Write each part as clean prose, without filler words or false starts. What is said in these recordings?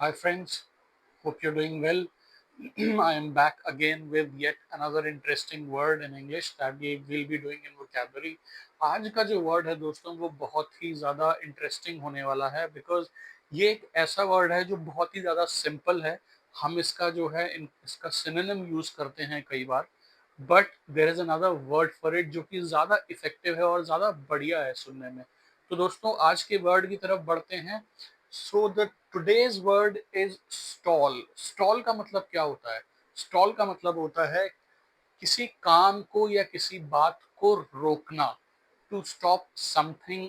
Hi friends, hope you're doing well. I am back again with yet another interesting word in English that we will be doing in vocabulary. आज का जो word है दोस्तों वो बहुत ही ज़्यादा interesting होने वाला है बिकॉज ये एक ऐसा वर्ड है जो बहुत ही ज़्यादा सिंपल है. हम इसका जो है इसका सिनोनिम यूज़ करते हैं कई बार, but there is another word for it जो कि ज़्यादा इफेक्टिव है और ज़्यादा बढ़िया है सुनने में. तो दोस्तों आज के वर्ड की तरफ बढ़ते हैं. So the today's word is stall. Stall का मतलब क्या होता है? स्टॉल का मतलब होता है किसी काम को या किसी बात को रोकना. टू स्टॉप समथिंग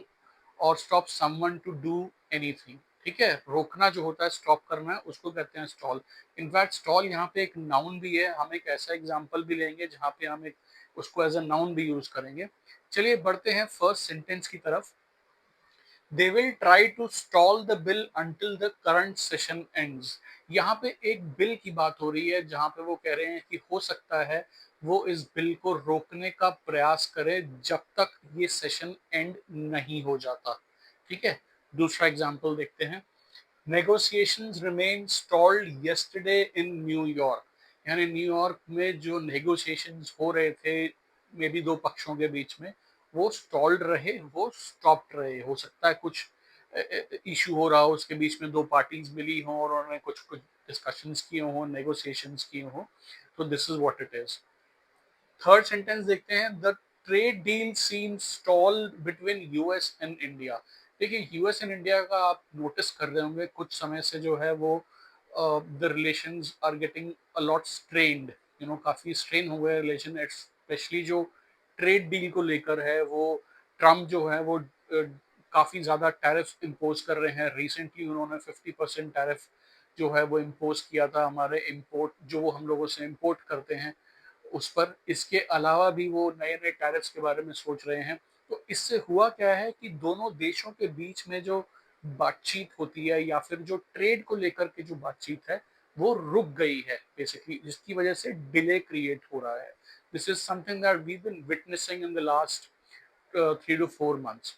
और stop someone to do anything. ठीक है, रोकना जो होता है, स्टॉप करना है, उसको कहते हैं स्टॉल. इनफैक्ट स्टॉल यहाँ पे एक नाउन भी है. हम एक ऐसा एग्जांपल भी लेंगे जहाँ पे हम एक उसको एज अ नाउन भी यूज करेंगे. चलिए बढ़ते हैं फर्स्ट सेंटेंस की तरफ. They will try to stall the bill until the current session ends. यहाँ पे एक बिल की बात हो रही है जहाँ पे वो कह रहे हैं कि हो सकता है वो इस बिल को रोकने का प्रयास करे जब तक ये सेशन एंड नहीं हो जाता. ठीक है, दूसरा एग्जांपल देखते हैं. Negotiations remained stalled yesterday in New York. यानी न्यूयॉर्क में जो नेगोशिएशंस हो रहे थे मे बी दो पक्षों के बीच में, वो स्टॉल्ड रहे, वो स्टॉप्ड रहे. हो सकता है कुछ इशू हो रहा हो, उसके बीच में दो पार्टीज मिली हों और उन्होंने कुछ कुछ डिस्कशंस किए हों, नेगोशिएशंस किए हों. तो this is what it is. Third sentence देखते हैं. The trade deal seem stall between US and India. देखिए, यूएस एंड इंडिया का आप नोटिस कर रहे होंगे कुछ समय से जो है वो the relations are getting a lot strained. काफी स्ट्रेन हो गए रिलेशन, स्पेशली जो ट्रेड डील को लेकर है. वो ट्रम्प जो है वो काफी ज्यादा टैरिफ इम्पोज कर रहे हैं. रिसेंटली उन्होंने 50% टैरिफ जो है वो इम्पोज किया था हमारे इंपोर्ट, जो वो हम लोगों से इंपोर्ट करते हैं उस पर. इसके अलावा भी वो नए नए टैरिफ्स के बारे में सोच रहे हैं. तो इससे हुआ क्या है कि दोनों देशों के बीच में जो बातचीत होती है या फिर जो ट्रेड को लेकर के जो बातचीत है वो रुक गई है बेसिकली, जिसकी वजह से डिले क्रिएट हो रहा है. This is something that we been witnessing in the last 3 to 4 months.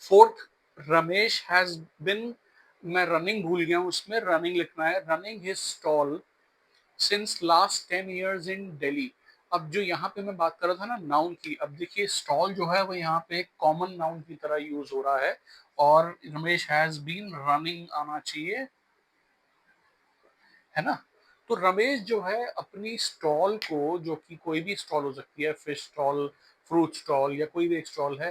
Fourth, Ramesh has been, मैं रनिंग भूल गया हूँ, उसमें रनिंग लिखना है. Running his stall since last 10 years in Delhi. अब जो यहाँ पे मैं बात कर रहा था ना नाउन की, अब देखिए स्टॉल जो है वो यहाँ पे एक कॉमन नाउन की तरह यूज हो रहा है और रमेश हैज बीन रनिंग आना चाहिए, है ना. तो रमेश जो है अपनी स्टॉल को, जो कि कोई भी स्टॉल हो सकती है, फिश स्टॉल, फ्रूट स्टॉल या कोई भी एक स्टॉल है,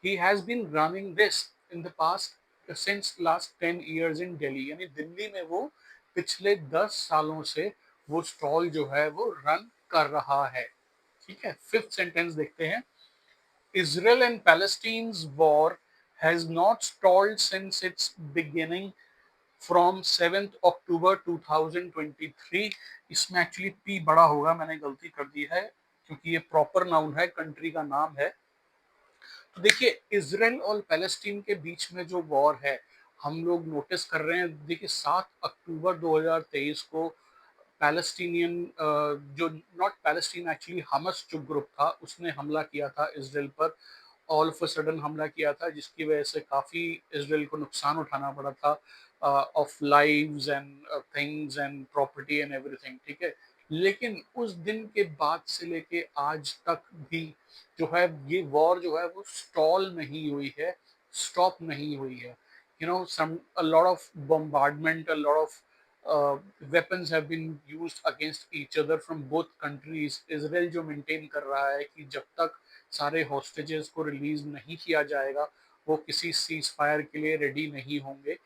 he has been running this in the past since last 10 years in Delhi. यानी दिल्ली में वो पिछले 10 सालों से वो स्टॉल जो है वो रन कर रहा है. ठीक है, फिफ्थ सेंटेंस देखते हैं. Israel and Palestine's war has not stalled since its beginning from 7 अक्टूबर 2023. इसमें एक्चुअली पी बड़ा होगा, मैंने गलती कर दी है क्योंकि ये प्रॉपर नाउन है, कंट्री का नाम है. तो देखिए, इसराइल और पैलेस्टीन के बीच में जो वॉर है हम लोग नोटिस कर रहे हैं. देखिए 7 अक्टूबर 2023 को पैलेस्टीनियन, जो नॉट पैलेस्टीन एक्चुअली, हमस जो ग्रुप था उसने हमला किया था इसराइल पर. ऑल ऑफ अ सडन हमला किया था जिसकी वजह से काफ़ी इसराइल को नुकसान उठाना पड़ा था of lives and things and property and everything. ठीक है, लेकिन उस दिन के बाद से लेके आज तक भी जो है ये वॉर जो है वो स्टॉल नहीं हुई है, स्टॉप नहीं हुई है. सम a lot of bombardment, a lot of weapons have been used against each other from both countries. Israel जो मेंटेन कर रहा है कि जब तक सारे हॉस्टेजेस को रिलीज नहीं किया जाएगा वो किसी सीज फायर के लिए रेडी नहीं होंगे.